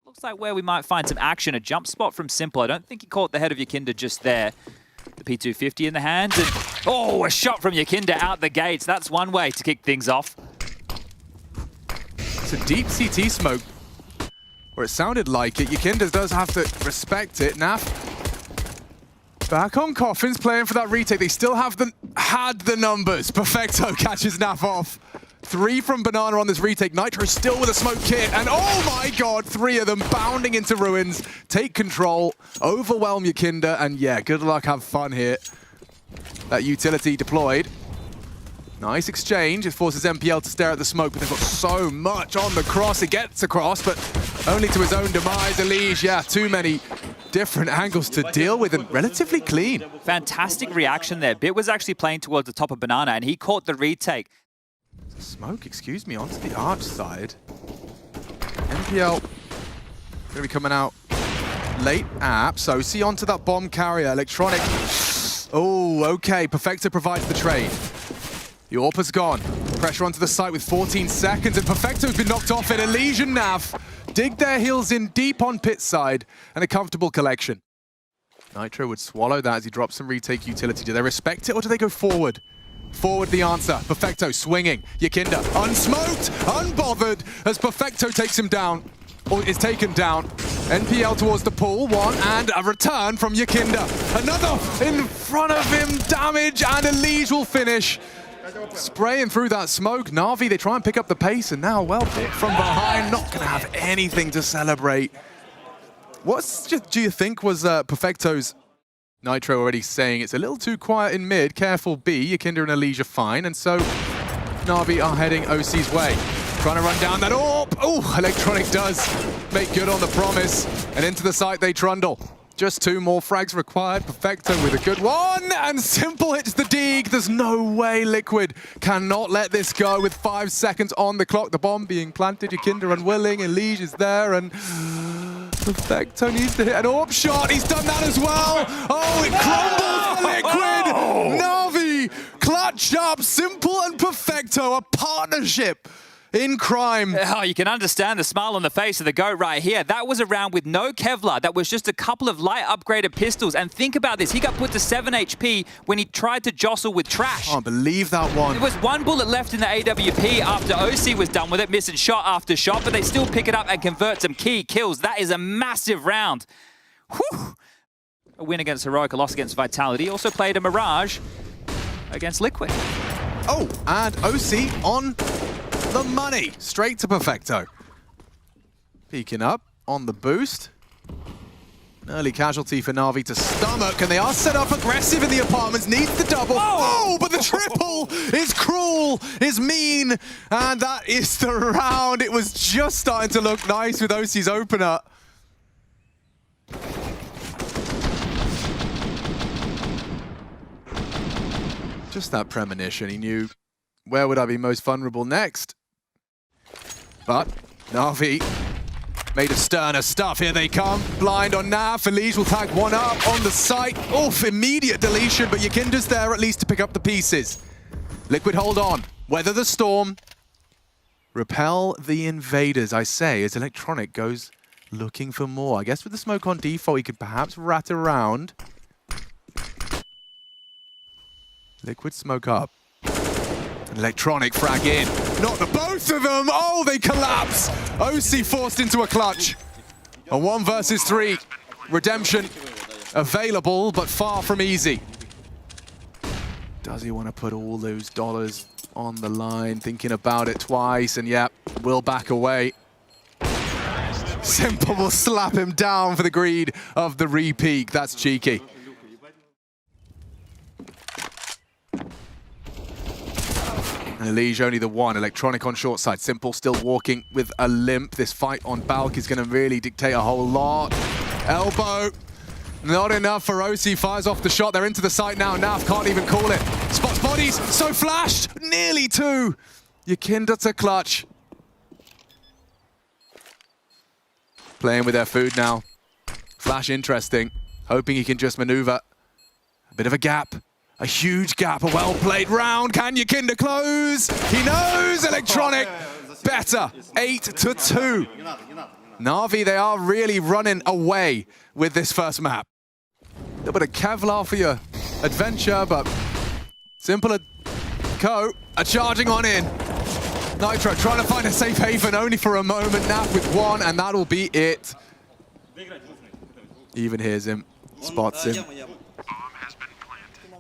Looks like where we might find some action, a jump spot from Simple. I don't think he caught the head of Yakinda just there. The P250 in the hands, and oh, a shot from Yakinda out the gates. That's one way to kick things off. It's a deep CT smoke, or it sounded like it. Yakinda does have to respect it. NaV back on Coffins, playing for that retake. They still have had the numbers. Perfecto catches NaV off. 3 from Banana on this retake. Nitro still with a smoke kit, and oh my god, 3 of them bounding into ruins. Take control, overwhelm Yakinda, and yeah, good luck, have fun here. That utility deployed. Nice exchange. It forces MPL to stare at the smoke, but they've got so much on the cross. It gets across, but only to his own demise. Elige, yeah, too many different angles to deal with, and relatively clean. Fantastic reaction there. Bit was actually playing towards the top of Banana, and he caught the retake. Smoke, excuse me, onto the arch side. MPL gonna be coming out late. So see onto that bomb carrier. Electronic. Oh, okay. Perfecto provides the trade. The AWP has gone. Pressure onto the site with 14 seconds, and Perfecto's been knocked off it. Elige and NaV dig their heels in deep on pit side, and a comfortable collection. Nitro would swallow that as he drops some retake utility. Do they respect it, or do they go forward? Forward the answer. Perfecto swinging. Yakinda unsmoked, unbothered, as Perfecto takes him down, or is taken down. NPL towards the pool, 1, and a return from Yakinda. Another in front of him, damage, and Elige will finish. Spraying through that smoke. NaVi, they try and pick up the pace, and now well picked from behind. Not going to have anything to celebrate. What do you think was Perfecto's? Nitro already saying it's a little too quiet in mid. Careful B. Yakinda and Elige are fine, and so NaVi are heading OC's way. Trying to run down that AWP. Oh, Electronic does make good on the promise, and into the site they trundle. Just 2 more frags required. Perfecto with a good one, and Simple hits the dig. There's no way Liquid cannot let this go with 5 seconds on the clock. The bomb being planted. Yakinda unwilling, Elige is there, and Perfecto needs to hit an AWP shot. He's done that as well. Oh, it crumbles for Liquid. NaVi clutch up. Simple and Perfecto, a partnership in crime. Oh, you can understand the smile on the face of the GOAT right here. That was a round with no Kevlar. That was just a couple of light upgraded pistols. And think about this. He got put to 7 HP when he tried to jostle with Trash. I can't believe that one. There was 1 bullet left in the AWP after OC was done with it, missing shot after shot, but they still pick it up and convert some key kills. That is a massive round. Whew. A win against Heroic, a loss against Vitality. Also played a Mirage against Liquid. Oh, and OC on the money, straight to Perfecto. Peeking up on the boost. An early casualty for NaVi to stomach, and they are set up aggressive in the apartments. Needs the double. Oh, but the triple is cruel, is mean, and that is the round. It was just starting to look nice with OC's opener. Just that premonition. He knew, where would I be most vulnerable next? But NaVi made of sterner stuff. Here they come. Blind on NaV. Elige will tag 1 up on the site. Oof, immediate deletion, but Yakinda's there at least to pick up the pieces. Liquid hold on. Weather the storm. Repel the invaders, I say, as Electronic goes looking for more. I guess with the smoke on default, he could perhaps rat around. Liquid smoke up. Electronic frag in. Not the both of them! Oh, they collapse! OC forced into a clutch. A 1 versus 3. Redemption available, but far from easy. Does he want to put all those dollars on the line? Thinking about it twice, and yeah, will back away. Simple will slap him down for the greed of the re-peak. That's cheeky. And Elige only the 1. Electronic on short side. Simple still walking with a limp. This fight on Balk is going to really dictate a whole lot. Elbow. Not enough for OC. Fires off the shot. They're into the site now. NaV can't even call it. Spots bodies. So flashed. Nearly 2. Yakinda to clutch. Playing with their food now. Flash interesting. Hoping he can just maneuver. A bit of a gap. A huge gap, a well-played round. Can Yakinda close? He knows! Electronic better, 8-2. NaVi, they are really running away with this first map. A little bit of Kevlar for your adventure, but Simple and Co are charging on in. Nitro trying to find a safe haven only for a moment. Naf with one, and that'll be it. Even hears him, spots him.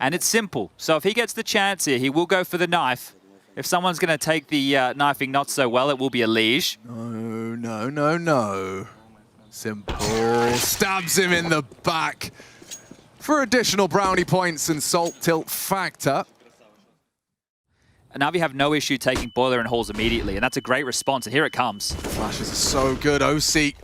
And it's simple. So if he gets the chance here, he will go for the knife. If someone's going to take the knifing not so well, it will be a liege. No, no, no, no. Simple stabs him in the back for additional brownie points and salt tilt factor. And now we have no issue taking Boiler and Halls immediately, and that's a great response, and here it comes. Flashes are so good. OC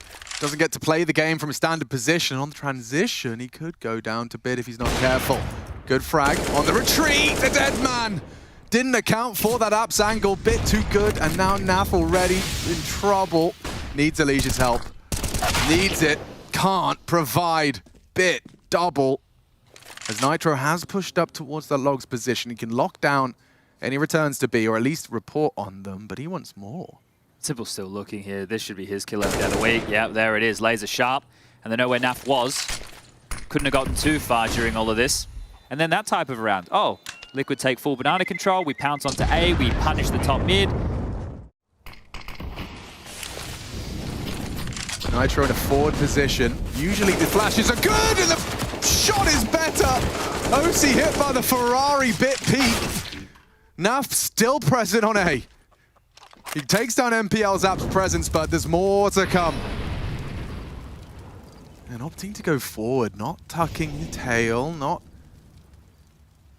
doesn't get to play the game from a standard position. On the transition, he could go down to bid if he's not careful. Good frag on the retreat, the dead man. Didn't account for that apps angle, bit too good, and now Naf already in trouble. Needs Alicia's help. Needs it, can't provide. Bit double. As Nitro has pushed up towards the logs position, he can lock down any returns to B, or at least report on them, but he wants more. Simple's still looking here. This should be his kill every other week. Yeah, there it is, laser sharp. And they know where Naf was. Couldn't have gotten too far during all of this. And then that type of round. Oh, Liquid take full banana control. We pounce onto A. We punish the top mid. Nitro in a forward position. Usually the flashes are good and the shot is better. OC hit by the Ferrari bit peak. Naf still present on A. He takes down MPL's App's presence, but there's more to come. And opting to go forward, not tucking the tail, not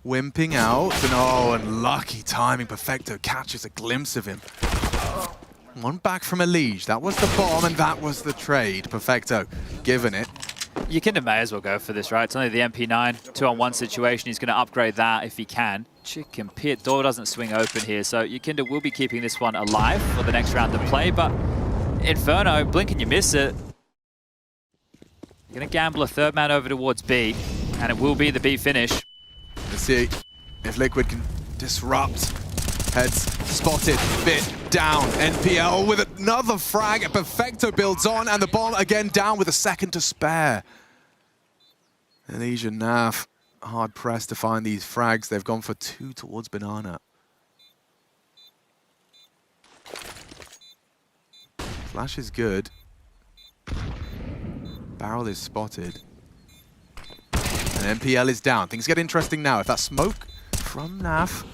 wimping out. And oh, and lucky timing. Perfecto catches a glimpse of him. One back from a liege. That was the bomb and that was the trade. Perfecto given it. Yikinda may as well go for this, right? It's only the MP9, 2-on-1 situation. He's going to upgrade that if he can. Chicken pit, door doesn't swing open here, so Yikinda will be keeping this one alive for the next round of play, but Inferno, blink and you miss it. You're going to gamble a third man over towards B, and it will be the B finish. Let's see if Liquid can disrupt. Heads spotted, bit down. NPL with another frag. Perfecto builds on, and the bomb again down with a second to spare. Elysia Naf hard pressed to find these frags. They've gone for two towards banana. Flash is good. Barrel is spotted. And NPL is down. Things get interesting now. If that smoke from Naf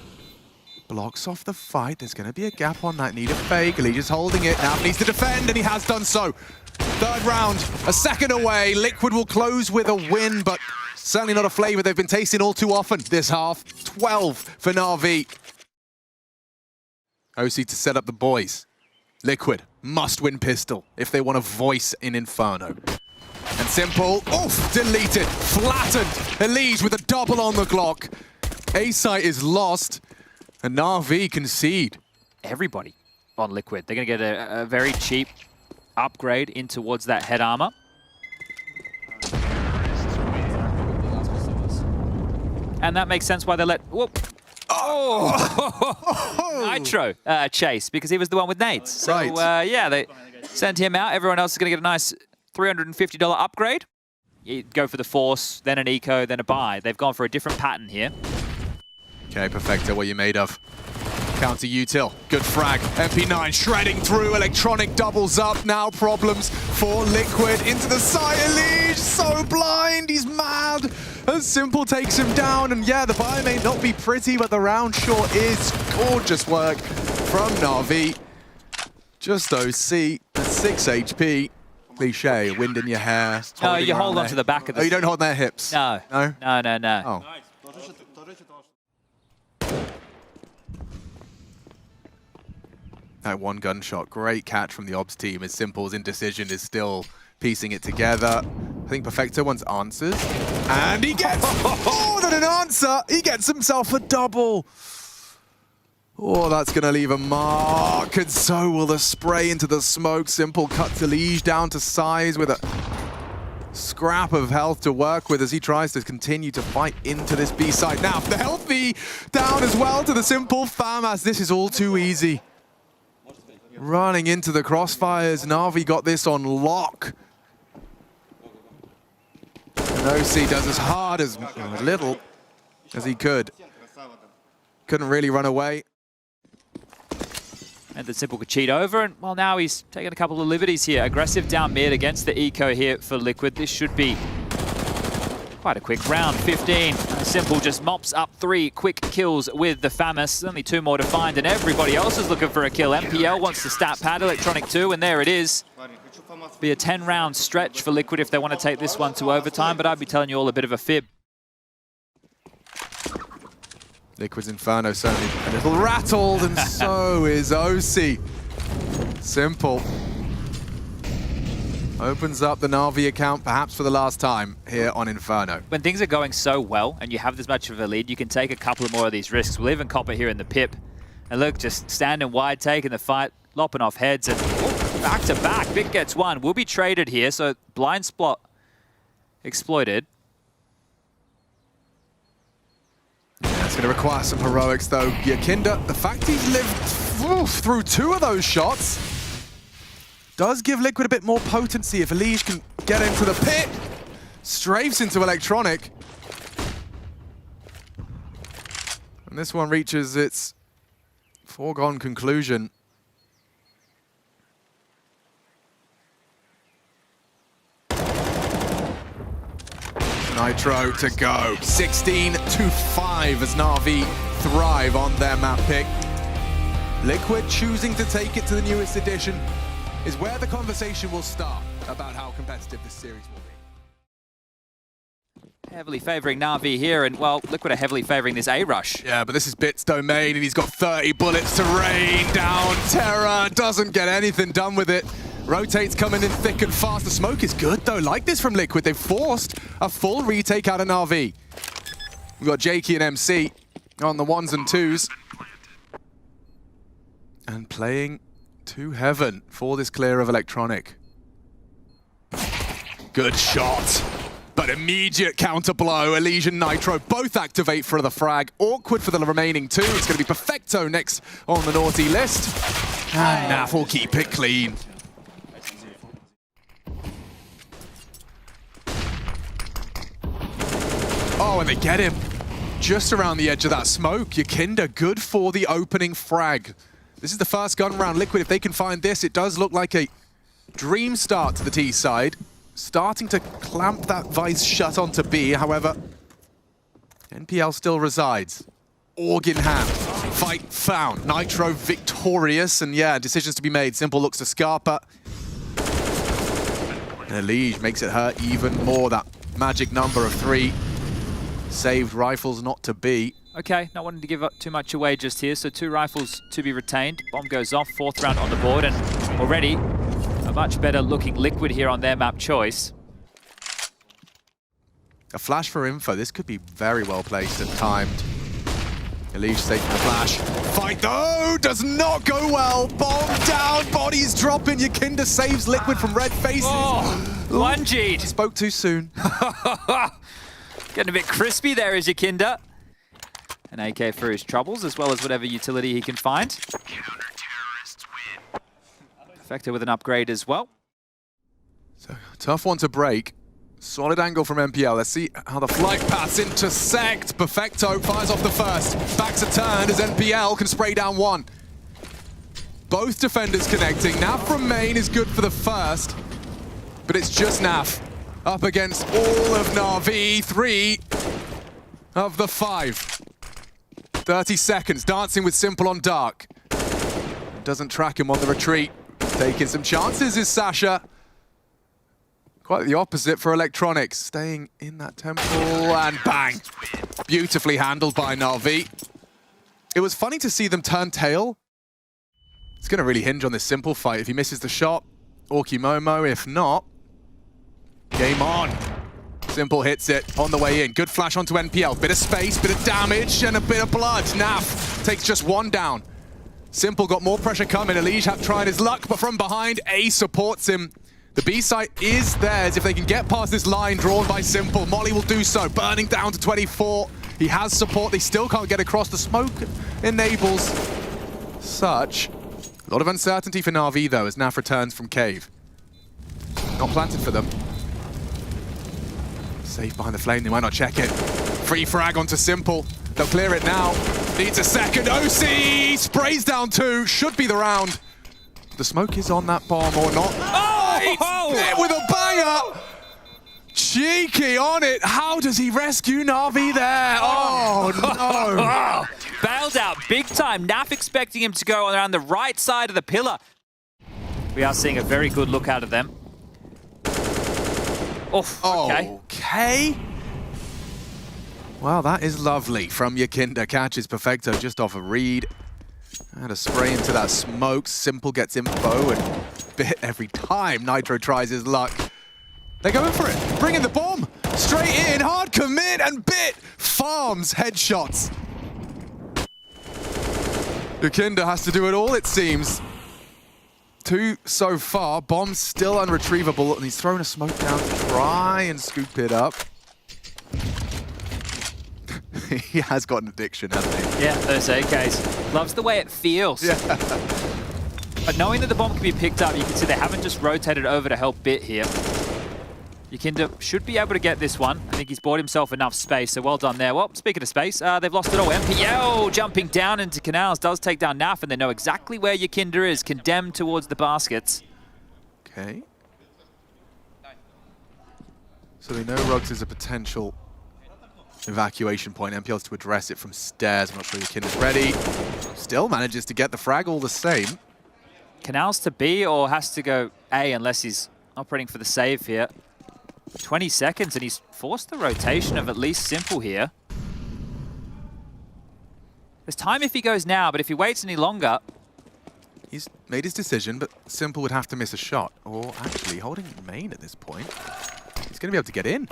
blocks off the fight, there's going to be a gap on that. Need a fake. Alicia's holding it. Naf needs to defend, and he has done so. Third round, a second away. Liquid will close with a win, but certainly not a flavor they've been tasting all too often this half. 12 for NaVi. OC to set up the boys. Liquid must win pistol if they want a voice in Inferno. And Simple, oof, deleted, flattened. Elise with a double on the Glock. A-site is lost, and NaVi concede. Everybody on Liquid. They're going to get a very cheap upgrade in towards that head armor. And that makes sense why they let... Whoop. Oh! Nitro chase, because he was the one with nades. So, right. yeah, they sent him out. Everyone else is going to get a nice $350 upgrade. You go for the Force, then an Eco, then a buy. They've gone for a different pattern here. Okay, Perfecto, what are you made of? Counter util, good frag. MP9 shredding through, electronic doubles up. Now problems for Liquid into the side. Elige so blind, he's mad. As Simple takes him down, and yeah, the buy may not be pretty, but the round sure is. Gorgeous work from NaVi. Just OC at 6 HP. Cliche, wind in your hair. No, you hold on to the back of the... Oh, you don't hold their hips? No. No? No. Oh. That one gunshot, great catch from the Obs team as Simple's indecision is still piecing it together. I think Perfecto wants answers. And he gets more than an answer! He gets himself a double! Oh, that's going to leave a mark, and so will the spray into the smoke. Simple cuts Elige down to size with a scrap of health to work with as he tries to continue to fight into this B side. Now, the healthy down as well to the Simple fam as this is all too easy. running into the crossfires. NaVi got this on lock. And OC does as hard as little as he could. Couldn't really run away. And the Simple could cheat over, and well, now he's taking a couple of liberties here. Aggressive down mid against the eco here for Liquid. This should be quite a quick round. 15. Simple just mops up 3 quick kills with the FAMAS. Only 2 more to find, and everybody else is looking for a kill. MPL wants to stat pad Electronic 2, and there it is. Be a 10-round stretch for Liquid if they want to take this one to overtime, but I'd be telling you all a bit of a fib. Liquid's Inferno certainly a little rattled, and so is OC. Simple opens up the NaVi account perhaps for the last time here on Inferno. When things are going so well and you have this much of a lead, you can take a couple of more of these risks. We'll even cop it here in the pip. And look, just standing wide, taking the fight, lopping off heads, and back to back. Vic gets one. Will be traded here, so blind spot exploited. That's going to require some heroics, though. Yakinda, the fact he's lived through 2 of those shots does give Liquid a bit more potency. If Elige can get into the pit, strafes into Electronic. And this one reaches its foregone conclusion. Nitro to go. 16-5 as NaVi thrive on their map pick. Liquid choosing to take it to the newest edition is where the conversation will start about how competitive this series will be. Heavily favouring NaVi here, and well, Liquid are heavily favouring this A-rush. Yeah, but this is Bit's domain, and he's got 30 bullets to rain down Terra. Doesn't get anything done with it. Rotates coming in thick and fast. The smoke is good, though. Like this from Liquid. They've forced a full retake out of NaVi. We've got Jakey and MC on the 1s and 2s. And playing to heaven for this clear of Electronic. Good shot. But immediate counter blow. Elige and Nitro both activate for the frag. Awkward for the remaining 2. It's going to be Perfecto next on the naughty list. And NaV will keep it clean. Oh, and they get him just around the edge of that smoke. Yakinda, good for the opening frag. This is the first gun round. Liquid, if they can find this, it does look like a dream start to the T side. Starting to clamp that vice shut onto B, however, NPL still resides. Org in hand, fight found. Nitro victorious, and yeah, decisions to be made. Simple looks to Scarpa. And Elige makes it hurt even more, that magic number of 3. Saved rifles not to be. Okay, not wanting to give up too much away just here, so 2 rifles to be retained. Bomb goes off, 4th round on the board, and already a much better looking Liquid here on their map choice. A flash for info. This could be very well placed and timed. Elige safe from the flash. Fight though, does not go well. Bomb down, bodies dropping. Yakinda saves Liquid from red faces. Oh, 1G'd. Spoke too soon. Getting a bit crispy there is Yakinda. An AK for his troubles, as well as whatever utility he can find. Perfecto with an upgrade as well. So, tough one to break. Solid angle from MPL. Let's see how the flight paths intersect. Perfecto fires off the first. Backs are turned as NPL can spray down 1. Both defenders connecting. NaV from main is good for the first, but it's just NaV up against all of NaVi. 3 of the 5. 30 seconds, dancing with Simple on Dark. Doesn't track him on the retreat. Taking some chances is Sasha. Quite the opposite for Electronics. Staying in that temple and bang. Beautifully handled by NaVi. It was funny to see them turn tail. It's going to really hinge on this Simple fight. If he misses the shot, Orki Momo. If not, game on. Simple hits it on the way in. Good flash onto NPL. Bit of space, bit of damage, and a bit of blood. NaV takes just 1 down. Simple got more pressure coming. Elige had tried his luck, but from behind, A supports him. The B site is theirs if they can get past this line drawn by Simple. Molly will do so, burning down to 24. He has support. They still can't get across. The smoke enables such A lot of uncertainty for NaVi, though, as NaV returns from cave. Not planted for them. Safe behind the flame, they might not check it. Free frag onto Simple. They'll clear it now. Needs a second. OC sprays down 2. Should be the round. The smoke is on that bomb or not. Oh! Hit with a banger! Cheeky on it. How does he rescue NaVi there? Oh, no. Bailed out big time. NaV expecting him to go around the right side of the pillar. We are seeing a very good look out of them. Oof, okay. Okay. Well, that is lovely from nykytilan. Catches Perfecto just off a read. And a spray into that smoke. Simple gets info and bit every time Nitro tries his luck. They're going for it. Bringing the bomb. Straight in. Hard commit and bit. Farms headshots. nykytilan has to do it all, it seems. 2 so far. Bomb's still unretrievable, and he's thrown a smoke down to try and scoop it up. He has got an addiction, hasn't he? Yeah, those AKs. Loves the way it feels. Yeah. But knowing that the bomb can be picked up, you can see they haven't just rotated over to help Bit here. nykytilan should be able to get this one. I think he's bought himself enough space, so well done there. Well, speaking of space, they've lost it all. MPL jumping down into canals does take down NaV, and they know exactly where nykytilan is, condemned towards the baskets. Okay. So they know Ruggs is a potential evacuation point. MPL's to address it from stairs. I'm not sure nykytilan's ready. Still manages to get the frag all the same. Canals to B or has to go A unless he's operating for the save here. 20 seconds and he's forced the rotation of at least Simple here. There's time if he goes now, but if he waits any longer... He's made his decision, but Simple would have to miss a shot. Or actually, holding main at this point, he's going to be able to get in.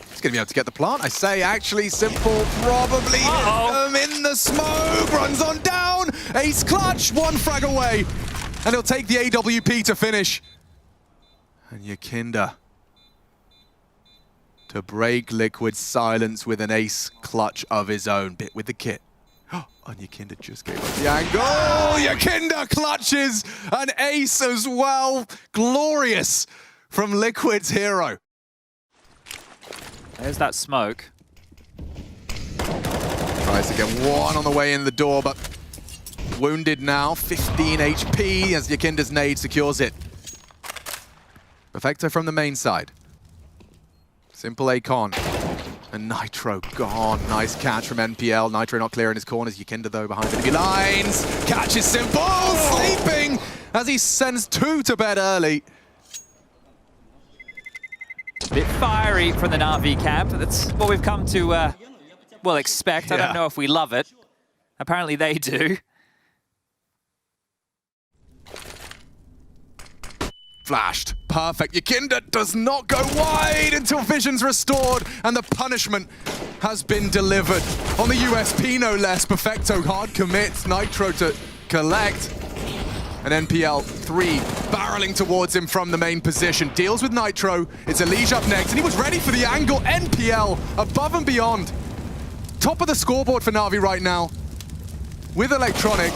He's going to be able to get the plant. I say, actually, Simple probably hit him in the smoke. Runs on down. Ace clutch. 1 frag away. And he'll take the AWP to finish. And nykytilan to break Liquid's silence with an ace clutch of his own. Bit with the kit. Oh, nykytilan just gave up the angle. nykytilan clutches an ace as well. Glorious from Liquid's hero. There's that smoke. Tries to get 1 on the way in the door, but wounded now. 15 HP as nykytilan's nade secures it. Perfecto from the main side. Simple Akon. And Nitro gone. Nice catch from NPL. Nitro not clear in his corners. nykytilan, though, behind enemy lines. Catches Simple. Sleeping as he sends 2 to bed early. Bit fiery from the NaVi camp. That's what we've come to, well, expect. I don't know if we love it. Apparently they do. Flashed. Perfect. nykytilan does not go wide until vision's restored, and the punishment has been delivered. On the USP, no less. Perfecto hard commits. Nitro to collect. And NPL 3 barreling towards him from the main position. Deals with Nitro. It's Elige up next, and he was ready for the angle. NPL above and beyond. Top of the scoreboard for NaVi right now. With Electronic.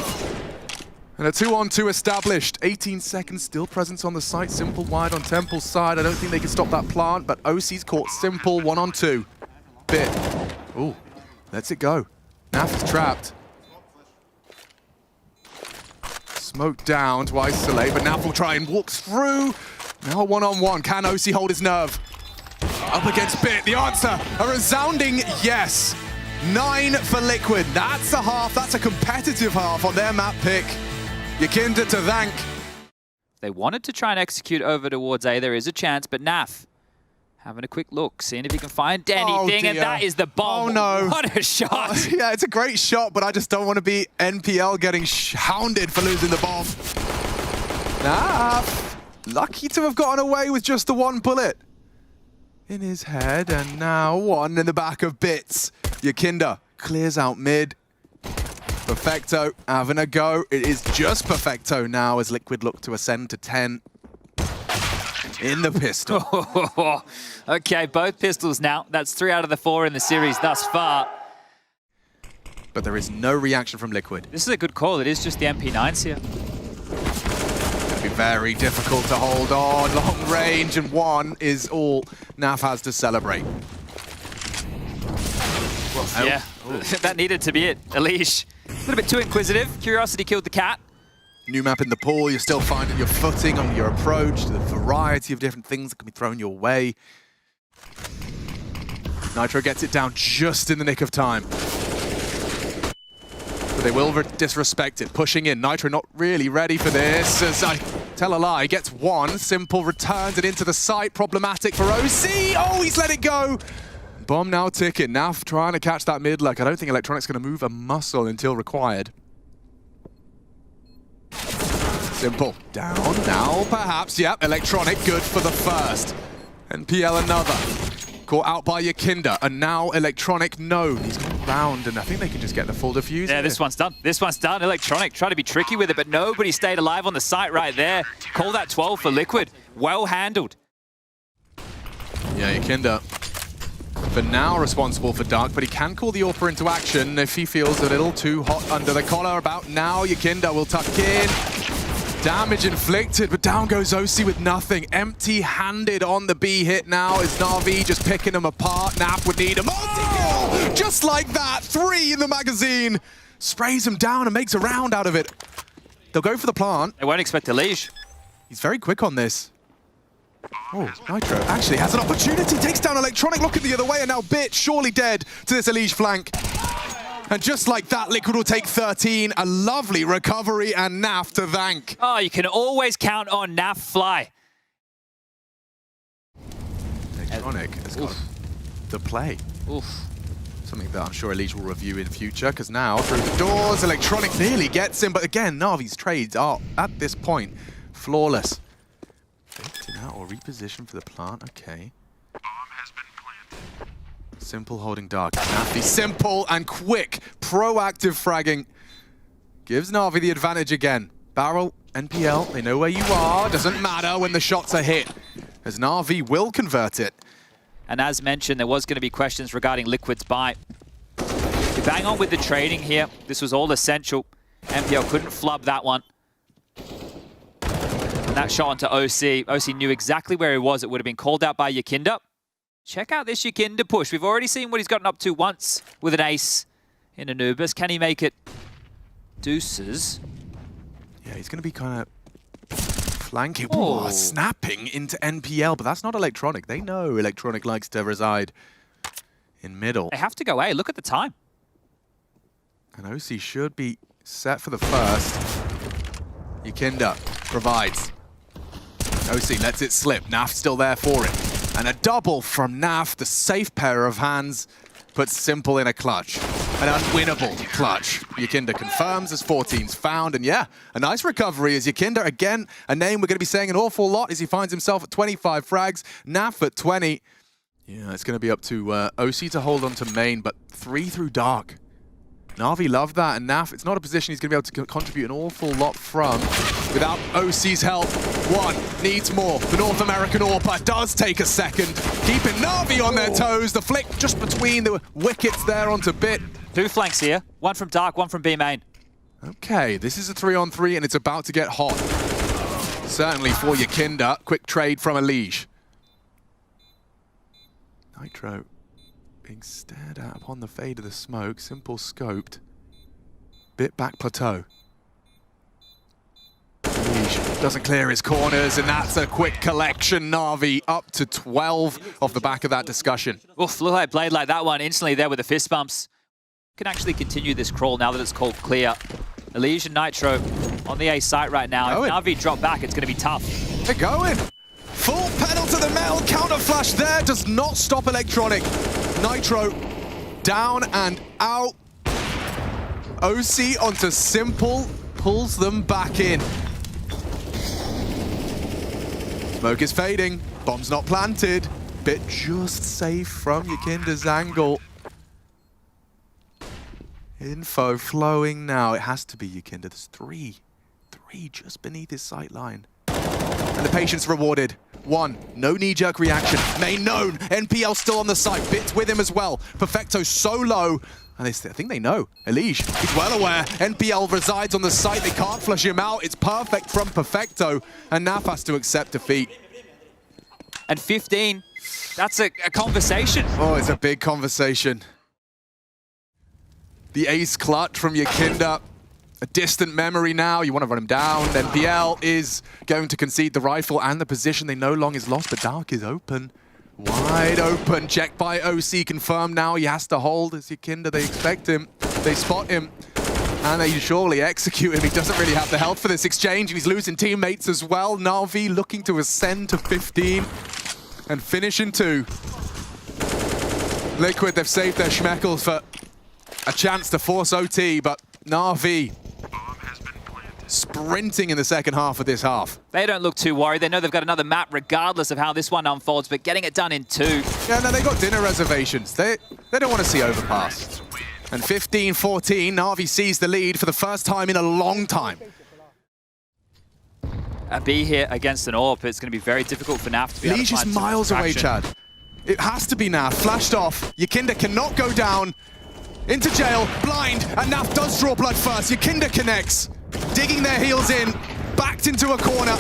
And a 2-on-2 established. 18 seconds, still presence on the site. Simple wide on Temple's side. I don't think they can stop that plant, but OC's caught Simple 1-on-2. Bit. Ooh, lets it go. NaV is trapped. Smoke down to isolate, but NaV will try and walk through. Now 1-on-1. Can OC hold his nerve? Up against Bit. The answer, a resounding yes. 9 for Liquid. That's a half. That's a competitive half on their map pick. nykytilan to thank. They wanted to try and execute over towards A. There is a chance, but NaV having a quick look, seeing if he can find anything, and that is the bomb. Oh no. What a shot. Yeah, it's a great shot, but I just don't want to be NPL getting hounded for losing the bomb. NaV, lucky to have gotten away with just the 1 bullet in his head, and now 1 in the back of Bits. nykytilan clears out mid. Perfecto having a go. It is just Perfecto now as Liquid look to ascend to 10. In the pistol. Okay, both pistols now. That's 3 out of the 4 in the series thus far. But there is no reaction from Liquid. This is a good call. It is just the MP9s here. very difficult to hold on. Long range, and one is all NaV has to celebrate. Well, yeah, that needed to be it. Elish, a little bit too inquisitive. Curiosity killed the cat. New map in the pool, you're still finding your footing on your approach to the variety of different things that can be thrown your way. Nitro gets it down just in the nick of time. But they will disrespect it, pushing in. Nitro not really ready for this. As I tell a lie, gets one. Simple returns it into the site. Problematic for OC. Oh, he's let it go. Bomb now ticking. NaV trying to catch that mid leg. I don't think Electronic's going to move a muscle until required. Simple. Down now, perhaps. Yep, Electronic good for the first. NPL another. Caught out by Yakinda, and now Electronic no. He's gone round, and I think they can just get the full defuse. Yeah, this one's done. This one's done. Electronic tried to be tricky with it, but nobody stayed alive on the site right there. Call that 12 for Liquid. Well handled. Yeah, Yakinda, for now, responsible for Dark, but he can call the AWPer into action if he feels a little too hot under the collar. About now, Yakinda will tuck in. Damage inflicted, but down goes OC with nothing. Empty-handed on the B hit now. Is NaVi just picking them apart? NaV would need a multi-kill! Just like that, 3 in the magazine. Sprays him down and makes a round out of it. They'll go for the plant. They won't expect a leash. He's very quick on this. Oh, Nitro actually has an opportunity. Takes down Electronic, looking the other way, and now Bit surely dead to this Elish flank. And just like that, Liquid will take 13. A lovely recovery, and NaV to thank. Oh, you can always count on NaV Fly. Electronic has got the play. Oof. Something that I'm sure Elish will review in future, because now through the doors, Electronic nearly gets him. But again, Navi's trades are, at this point, flawless. Faked out or reposition for the plant, okay. Simple holding Dark. NaVi simple and quick, proactive fragging. Gives NaVi the advantage again. Barrel, NPL, they know where you are. Doesn't matter when the shots are hit, as NaVi will convert it. And as mentioned, there was going to be questions regarding Liquid's buy. You bang on with the trading here. This was all essential. NPL couldn't flub that one. And that shot onto OC. OC knew exactly where he was. It would have been called out by Yakinda. Check out this Yakinda push. We've already seen what he's gotten up to once with an ace in Anubis. Can he make it deuces? Yeah, he's going to be kind of flanking. Oh, snapping into NPL, but that's not Electronic. They know Electronic likes to reside in middle. They have to go A. Look at the time. And OC should be set for the first. Yakinda provides. OC lets it slip. NaV still there for it. And a double from NaV, the safe pair of hands, puts Simple in a clutch. An unwinnable clutch. Yakinda confirms as 14's found, and yeah, a nice recovery as Yakinda, again, a name we're going to be saying an awful lot as he finds himself at 25 frags, NaV at 20. Yeah, it's going to be up to OC to hold on to main, but 3 through Dark. NaVi loved that, and NaV, it's not a position he's going to be able to contribute an awful lot from without OC's help. One needs more. The North American AWPer does take a second, keeping NaVi on their toes. The flick just between the wickets there onto Bit. 2 flanks here. 1 from Dark, 1 from B main. Okay, this is a 3-on-3, and it's about to get hot. Certainly for Yakinda. Quick trade from Elish. Nitro being stared at upon the fade of the smoke. Simple scoped. Bit back plateau. Elish doesn't clear his corners, and that's a quick collection. NaVi up to 12 off the back of that discussion. Oof, flew like blade like that one. Instantly there with the fist bumps. Can actually continue this crawl now that it's called clear. Elish and Nitro on the A site right now. If NaVi drop back, it's going to be tough. They're going. Full pedal to the metal. Counter flash there does not stop Electronic. Nitro down and out. OC onto Simple, pulls them back in. Smoke is fading. Bomb's not planted. Bit just safe from Yakinda's angle. Info flowing now. It has to be Yakinda. There's 3 just beneath his sight line. And the patience rewarded. 1, no knee-jerk reaction. Main known. NPL still on the site. Bit's with him as well. Perfecto so low. And I think they know. Elige, he's well aware. NPL resides on the site. They can't flush him out. It's perfect from Perfecto. And NaV has to accept defeat. And 15, that's a conversation. Oh, it's a big conversation. The ace clutch from Yakinda. A distant memory now. You want to run him down. NPL is going to concede the rifle and the position. They know long is lost, but Dark is open. Wide open. Check by OC. Confirmed now. He has to hold. It's Yakinda. They expect him. They spot him. And they surely execute him. He doesn't really have the health for this exchange. He's losing teammates as well. NaVi looking to ascend to 15 and finish in 2. Liquid, they've saved their schmeckles for a chance to force OT, but NaVi sprinting in the second half of this half. They don't look too worried. They know they've got another map regardless of how this one unfolds, but getting it done in 2. Yeah, no, they got dinner reservations. They don't want to see overpass. And 15-14, NaVi sees the lead for the first time in a long time. A B here against an AWP, it's going to be very difficult for NaV to be able to find is miles away, Chad. It has to be NaV. Flashed off. Yakinda cannot go down. Into jail, blind, and NaV does draw blood first. Yakinda connects, digging their heels in, backed into a corner,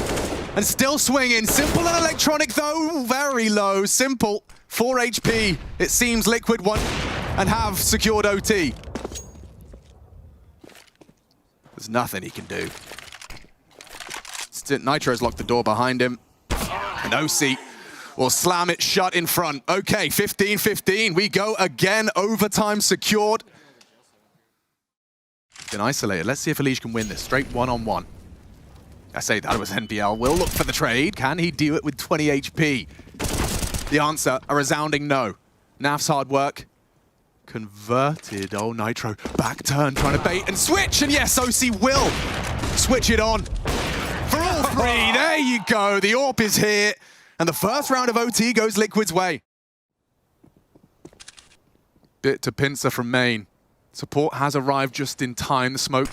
and still swinging. Symple and Electronic, though, very low. Symple, 4 HP. It seems Liquid want and have secured OT. There's nothing he can do. Nitro's locked the door behind him, and OC will slam it shut in front. Okay, 15-15. We go again. Overtime secured. Been isolated. Let's see if Elige can win this. Straight one-on-one. I say that was NPL. Will look for the trade. Can he do it with 20 HP? The answer, a resounding no. NaV's hard work converted. Oh, Nitro. Back turn, trying to bait and switch. And yes, OC will switch it on. For all 3, there you go. The AWP is here. And the first round of OT goes Liquid's way. Bit to pincer from main. Support has arrived just in time. The smoke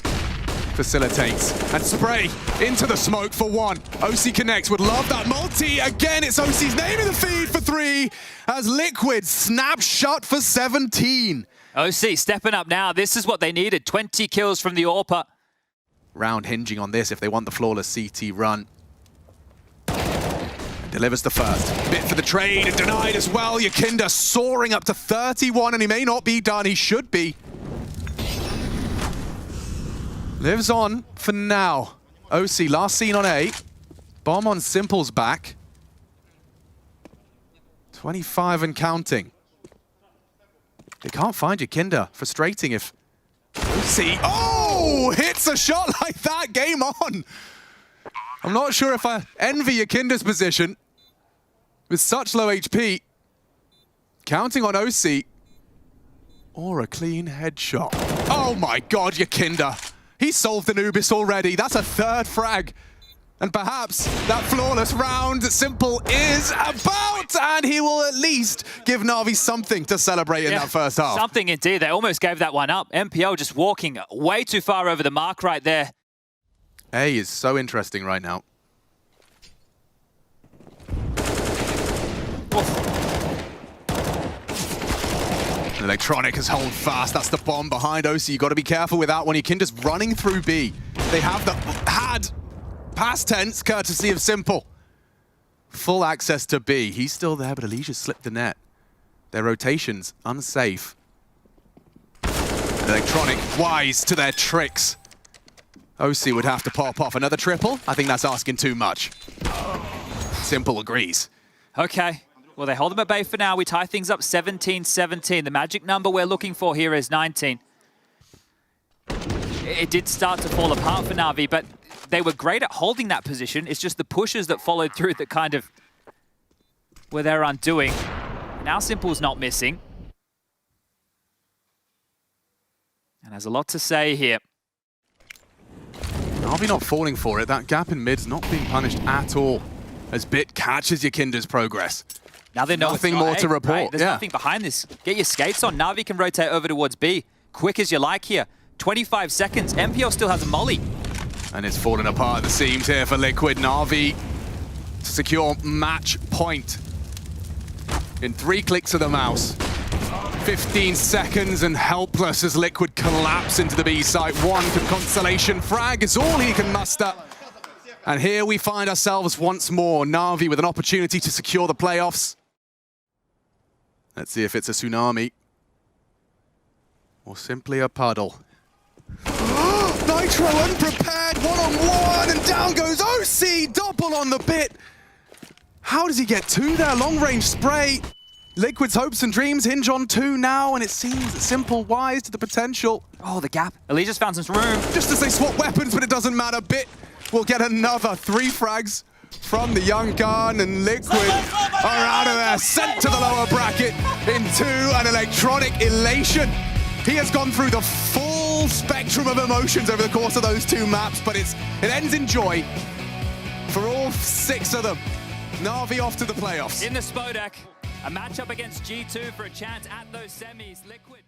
facilitates. And spray into the smoke for 1. OC connects. Would love that multi. Again, it's OC's name in the feed for 3. As Liquid snaps shut for 17. OC stepping up now. This is what they needed. 20 kills from the AWPer. Round hinging on this if they want the flawless CT run. Delivers the first. Bit for the trade and denied as well. Yakinda soaring up to 31, and he may not be done. He should be. Lives on for now. OC last seen on A. Bomb on Simple's back. 25 and counting. They can't find Yakinda. Frustrating if OC... Oh! Hits a shot like that. Game on. I'm not sure if I envy Yakinda's position with such low HP. Counting on OC. Or a clean headshot. Oh my god, Yakinda. He solved Anubis already. That's a 3rd frag. And perhaps that flawless round Simple is about, and he will at least give NaVi something to celebrate in that first half. Something indeed. They almost gave that one up. MPL just walking way too far over the mark right there. A is so interesting right now. Electronic has held fast. That's the bomb behind OC. You got to be careful with that one. Yakinda's running through B. They have had past tense courtesy of Simple. Full access to B. He's still there, but Elige slipped the net. Their rotations unsafe. Electronic wise to their tricks. OC would have to pop off another triple. I think that's asking too much. Simple agrees. Okay. Well, they hold them at bay for now. We tie things up 17-17. The magic number we're looking for here is 19. It did start to fall apart for NaVi, but they were great at holding that position. It's just the pushes that followed through that kind of were their undoing. Now Simple's not missing. And has a lot to say here. NaVi not falling for it. That gap in mid's not being punished at all. As Bit catches Yakinda's progress. Now they know nothing more to report. Right? There's nothing behind this. Get your skates on. NaVi can rotate over towards B. Quick as you like here. 25 seconds. MPL still has a molly. And it's falling apart at the seams here for Liquid. NaVi to secure match point in 3 clicks of the mouse. 15 seconds and helpless as Liquid collapse into the B site. One consolation frag is all he can muster. And here we find ourselves once more. NaVi with an opportunity to secure the playoffs. Let's see if it's a tsunami. Or simply a puddle. Nitro unprepared, one-on-one, and down goes OC, double on the bit. How does he get two there? Long-range spray. Liquid's hopes and dreams hinge on two now, and it seems simple wise to the potential. Oh, the gap. Elite just found some room. Just as they swap weapons, but it doesn't matter. Bit will get another 3 frags from the young gun, and Liquid are out of there, sent to the lower bracket into an electronic elation. He has gone through the full spectrum of emotions over the course of those 2 maps, but it ends in joy for all 6 of them. NaVi off to the playoffs. In the Spodek, a matchup against G2 for a chance at those semis. Liquid.